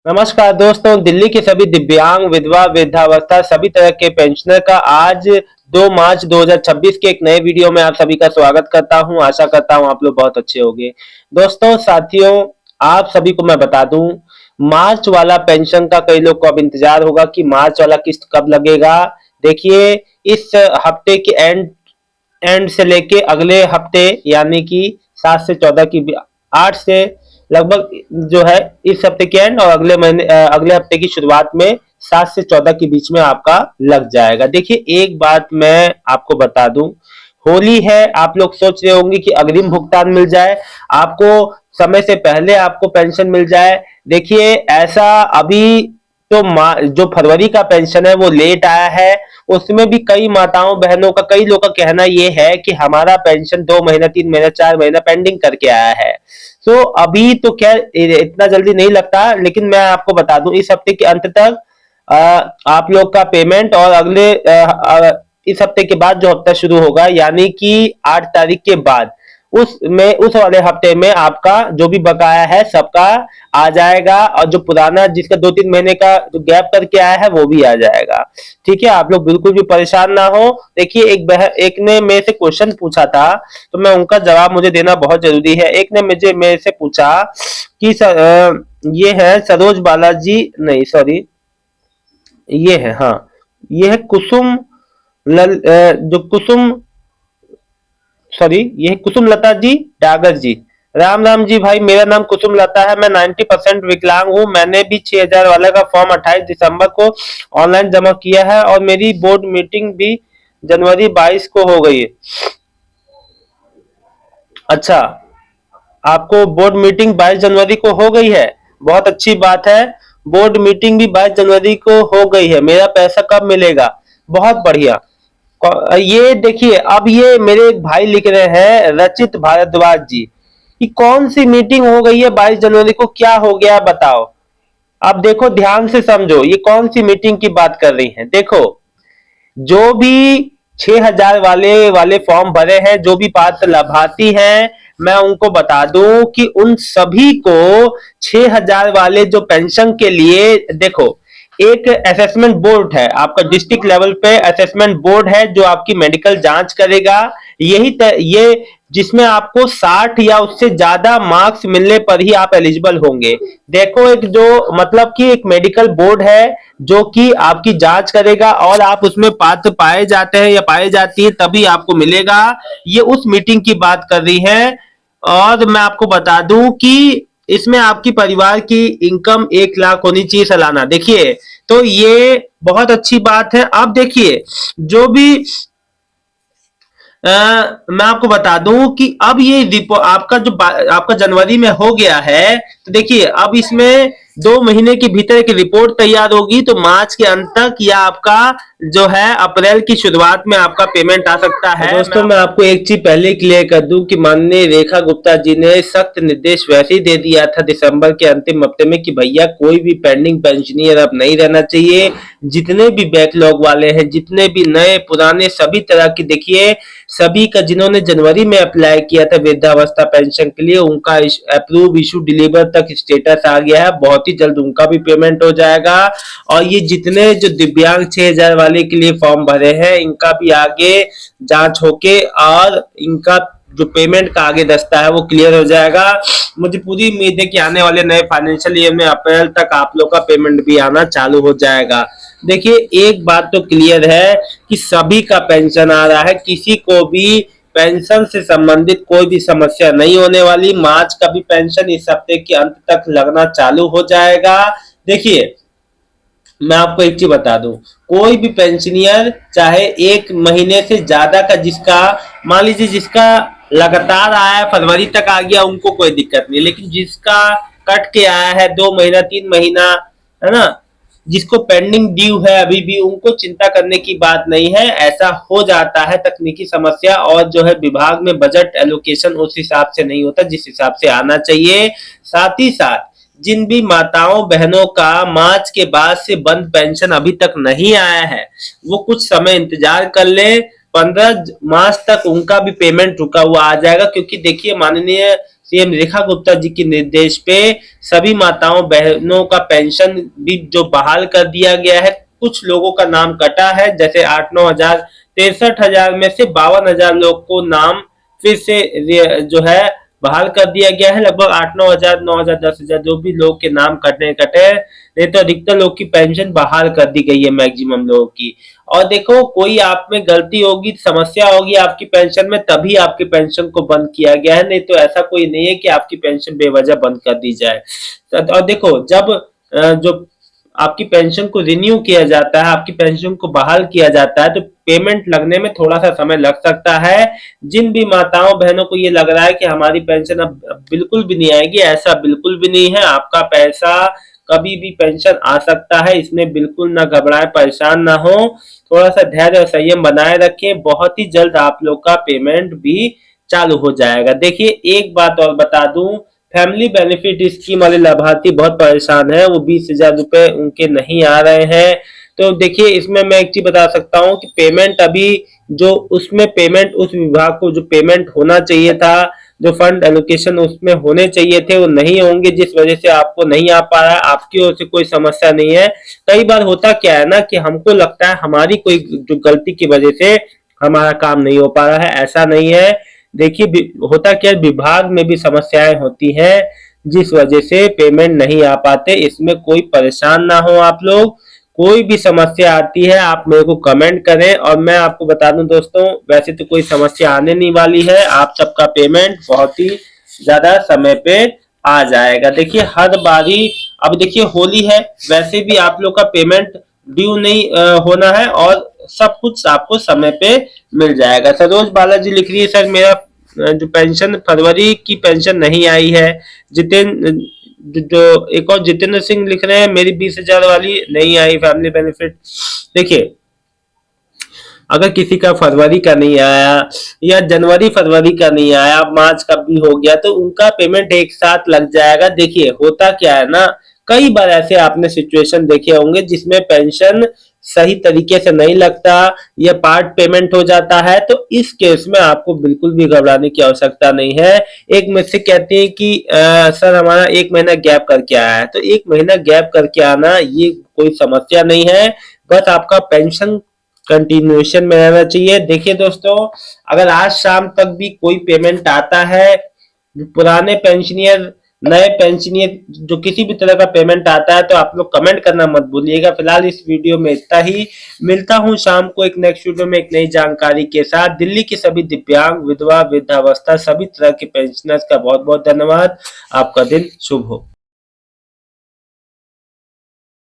नमस्कार दोस्तों, दिल्ली के सभी दिव्यांग, विधवा, वृद्धावस्था सभी तरह के पेंशनर का आज 2 मार्च 2026 के एक नए वीडियो में आप सभी का स्वागत करता हूं। आशा करता हूं आप लोग बहुत अच्छे होंगे। दोस्तों, साथियों, आप सभी को मैं बता दूं, मार्च वाला पेंशन का कई लोग को अब इंतजार होगा कि मार्च वाला किस्त कब लगेगा। देखिए, इस हफ्ते के एंड एंड से लेके अगले हफ्ते यानी कि 7 से 14 की 8 से लगभग जो है इस हफ्ते के एंड और अगले हफ्ते की शुरुआत में 7 से 14 के बीच में आपका लग जाएगा। देखिए, एक बात मैं आपको बता दूं, होली है, आप लोग सोच रहे होंगे कि अग्रिम भुगतान मिल जाए, आपको समय से पहले आपको पेंशन मिल जाए। देखिए, ऐसा अभी तो जो फरवरी का पेंशन है वो लेट आया है। उसमें भी कई माताओं बहनों का, कई लोगों का कहना ये है कि हमारा पेंशन 2 महीना 3 महीना 4 महीना पेंडिंग करके आया है। तो अभी तो क्या इतना जल्दी नहीं लगता, लेकिन मैं आपको बता दूं इस हफ्ते के अंत तक आप लोग का पेमेंट और इस हफ्ते के बाद जो हफ्ता शुरू होगा यानी कि 8 तारीख के बाद उस वाले हफ्ते में आपका जो भी बकाया है सबका आ जाएगा, और जो पुराना जिसका 2-3 महीने का जो गैप करके आया है वो भी आ जाएगा। ठीक है, आप लोग बिल्कुल भी परेशान ना हो। देखिए, एक ने मेरे से क्वेश्चन पूछा था, तो मैं उनका जवाब मुझे देना बहुत जरूरी है। एक ने मुझे मेरे से पूछा कि ये है सरोज बालाजी, नहीं सॉरी, ये है, हाँ, ये है कुसुम जो कुसुम, सॉरी, ये है कुसुम लता जी डागर जी। राम राम जी भाई, मेरा नाम कुसुम लता है, मैं 90% विकलांग हूँ। मैंने भी 6000 वाले का फॉर्म 28 दिसंबर को ऑनलाइन जमा किया है और मेरी बोर्ड मीटिंग भी जनवरी 22 को हो गई है। अच्छा, आपको बोर्ड मीटिंग 22 जनवरी को हो गई है, बहुत अच्छी बात है। बोर्ड मीटिंग भी 22 जनवरी को हो गई है, मेरा पैसा कब मिलेगा? बहुत बढ़िया। ये देखिए, अब ये मेरे एक भाई लिख रहे हैं, रचित भारद्वाज जी, कि कौन सी मीटिंग हो गई है 22 जनवरी को, क्या हो गया बताओ। अब देखो, ध्यान से समझो, ये कौन सी मीटिंग की बात कर रही हैं। देखो, जो भी 6000 वाले फॉर्म भरे हैं, जो भी पात्र लाभार्थी हैं, मैं उनको बता दूं कि उन सभी को 6000 वाले जो पेंशन के लिए, देखो, एक असेसमेंट बोर्ड है, आपका डिस्ट्रिक्ट लेवल पे असेसमेंट बोर्ड है जो आपकी मेडिकल जांच करेगा। ये जिसमें आपको 60 या उससे ज्यादा मार्क्स मिलने पर ही आप एलिजिबल होंगे। देखो, एक जो मतलब कि एक मेडिकल बोर्ड है जो कि आपकी जांच करेगा, और आप उसमें पात्र पाए जाते हैं या पाए जाती है तभी आपको मिलेगा। ये उस मीटिंग की बात कर रही है। और मैं आपको बता दूं कि इसमें आपकी परिवार की इनकम 1 लाख होनी चाहिए सालाना। देखिए, तो ये बहुत अच्छी बात है। अब देखिए, जो भी मैं आपको बता दूं कि अब ये आपका जनवरी में हो गया है, तो देखिए अब इसमें 2 महीने के भीतर एक रिपोर्ट तैयार होगी, तो मार्च के अंत तक या आपका जो है अप्रैल की शुरुआत में आपका पेमेंट आ सकता है। दोस्तों, मैं आपको एक चीज पहले क्लियर कर दूं कि माननीय रेखा गुप्ता जी ने सख्त निर्देश वैसे ही दे दिया था दिसंबर के अंतिम हफ्ते में कि भैया कोई भी पेंडिंग पेंशनियर अब नहीं रहना चाहिए। जितने भी बैकलॉग वाले हैं, जितने भी नए पुराने सभी तरह की, देखिए सभी का जिन्होंने जनवरी में अप्लाई किया था वृद्धावस्था पेंशन के लिए, उनका अप्रूव इशू डिलीवर तक स्टेटस आ गया है। बहुत ही जल्द उनका भी पेमेंट हो जाएगा। और ये जितने जो दिव्यांग 6000 वाले के लिए फॉर्म भरे हैं, इनका भी आगे जांच होके और इनका जो पेमेंट का आगे दस्ता है वो क्लियर हो जाएगा। मुझे पूरी उम्मीद है कि आने वाले नए फाइनेंशियल ईयर में अप्रैल तक आप लोग का पेमेंट भी आना चालू हो जाएगा। देखिए, एक बात तो क्लियर है कि सभी का पेंशन आ रहा है, किसी को भी पेंशन से संबंधित कोई भी समस्या नहीं होने वाली। मार्च का भी पेंशन इस हफ्ते के अंत तक लगना चालू हो जाएगा। देखिए, मैं आपको एक चीज बता दूं, कोई भी पेंशनियर चाहे 1 महीने से ज्यादा का, जिसका मान लीजिए जिसका लगातार आया है, फरवरी तक आ गया, उनको कोई दिक्कत नहीं, लेकिन जिसका कट के आया है 2 महीना 3 महीना, है ना, जिसको पेंडिंग ड्यू है अभी भी, उनको चिंता करने की बात नहीं है। ऐसा हो जाता है तकनीकी समस्या, और जो है विभाग में बजट एलोकेशन उस हिसाब से नहीं होता जिस हिसाब से आना चाहिए। साथ ही साथ जिन भी माताओं बहनों का मार्च के बाद से बंद पेंशन अभी तक नहीं आया है, वो कुछ समय इंतजार कर ले, 15 मार्च तक उनका भी पेमेंट रुका हुआ आ जाएगा। क्योंकि देखिए, माननीय सीएम रेखा गुप्ता जी के निर्देश पे सभी माताओं बहनों का पेंशन भी जो बहाल कर दिया गया है। कुछ लोगों का नाम कटा है, जैसे 8-9 हजार, 63,000 में से 52,000 लोग को नाम फिर से जो है बहाल कर दिया गया है। लगभग 8-9 हजार, 9 हजार, 10 हजार जो भी लोग के नाम कटे, नहीं तो अधिकतर लोग की पेंशन बहाल कर दी गई है, मैक्सिमम लोगों की। और देखो, कोई आप में गलती होगी, समस्या होगी आपकी पेंशन में, तभी आपकी पेंशन को बंद किया गया है, नहीं तो ऐसा कोई नहीं है कि आपकी पेंशन बेवजह बंद कर दी जाए। और देखो, जब जो आपकी पेंशन को रिन्यू किया जाता है, आपकी पेंशन को बहाल किया जाता है, तो पेमेंट लगने में थोड़ा सा समय लग सकता है। जिन भी माताओं बहनों को ये लग रहा है कि हमारी पेंशन अब बिल्कुल भी नहीं आएगी, ऐसा बिल्कुल भी नहीं है। आपका पैसा कभी भी पेंशन आ सकता है, इसमें बिल्कुल ना घबराएं, परेशान ना हो। थोड़ा सा धैर्य और संयम बनाए रखें, बहुत ही जल्द आप लोग का पेमेंट भी चालू हो जाएगा। देखिए, एक बात और बता दूं, फैमिली बेनिफिट स्कीम वाले लाभार्थी बहुत परेशान है, वो 20,000 रुपए उनके नहीं आ रहे हैं। तो देखिए, इसमें मैं एक चीज बता सकता हूँ कि पेमेंट अभी जो उसमें पेमेंट उस विभाग को जो पेमेंट होना चाहिए था, जो फंड एलोकेशन उसमें होने चाहिए थे, वो नहीं होंगे, जिस वजह से आपको नहीं आ पा रहा है। आपकी ओर से कोई समस्या नहीं है। कई बार होता क्या है ना कि हमको लगता है हमारी कोई जो गलती की वजह से हमारा काम नहीं हो पा रहा है, ऐसा नहीं है। देखिए, होता क्या है, विभाग में भी समस्याएं होती हैं, जिस वजह से पेमेंट नहीं आ पाते। इसमें कोई परेशान ना हो आप लोग। कोई भी समस्या आती है आप मेरे को कमेंट करें, और मैं आपको बता दूं दोस्तों, वैसे तो कोई समस्या आने नहीं वाली है। आप सबका पेमेंट बहुत ही ज्यादा समय पे आ जाएगा। देखिए, हर बारी, अब देखिए होली है, वैसे भी आप लोग का पेमेंट ड्यू नहीं होना है, और सब कुछ आपको समय पे मिल जाएगा। सरोज बालाजी लिख रही है, सर मेरा जो पेंशन फरवरी की पेंशन नहीं आई है। जितेंद्र, जो एक और जितेंद्र सिंह लिख रहे हैं, मेरी 20,000 वाली नहीं आई फैमिली बेनिफिट। देखिए, अगर किसी का फरवरी का नहीं आया, या जनवरी फरवरी का नहीं आया, मार्च का भी हो गया, तो उनका पेमेंट एक साथ लग जाएगा। देखिए, होता क्या है ना, कई बार ऐसे आपने सिचुएशन देखे होंगे जिसमें पेंशन सही तरीके से नहीं लगता, या पार्ट पेमेंट हो जाता है। तो इस केस में आपको बिल्कुल भी घबराने की आवश्यकता नहीं है। एक में से कहते हैं कि सर हमारा 1 महीना गैप करके आया है, तो 1 महीना गैप करके आना ये कोई समस्या नहीं है। बस आपका पेंशन कंटिन्यूएशन में रहना चाहिए। देखिए दोस्तों, अगर आज शाम तक भी कोई पेमेंट आता है, पुराने पेंशनियर, नए पेंशनियर, जो किसी भी तरह का पेमेंट आता है, तो आप लोग कमेंट करना मत भूलिएगा। फिलहाल इस वीडियो में इतना ही। मिलता हूं शाम को एक नेक्स्ट वीडियो में एक नई जानकारी के साथ। दिल्ली के सभी दिव्यांग, विधवा, वृद्धावस्था, सभी तरह के पेंशनर्स का बहुत बहुत धन्यवाद। आपका दिन शुभ हो।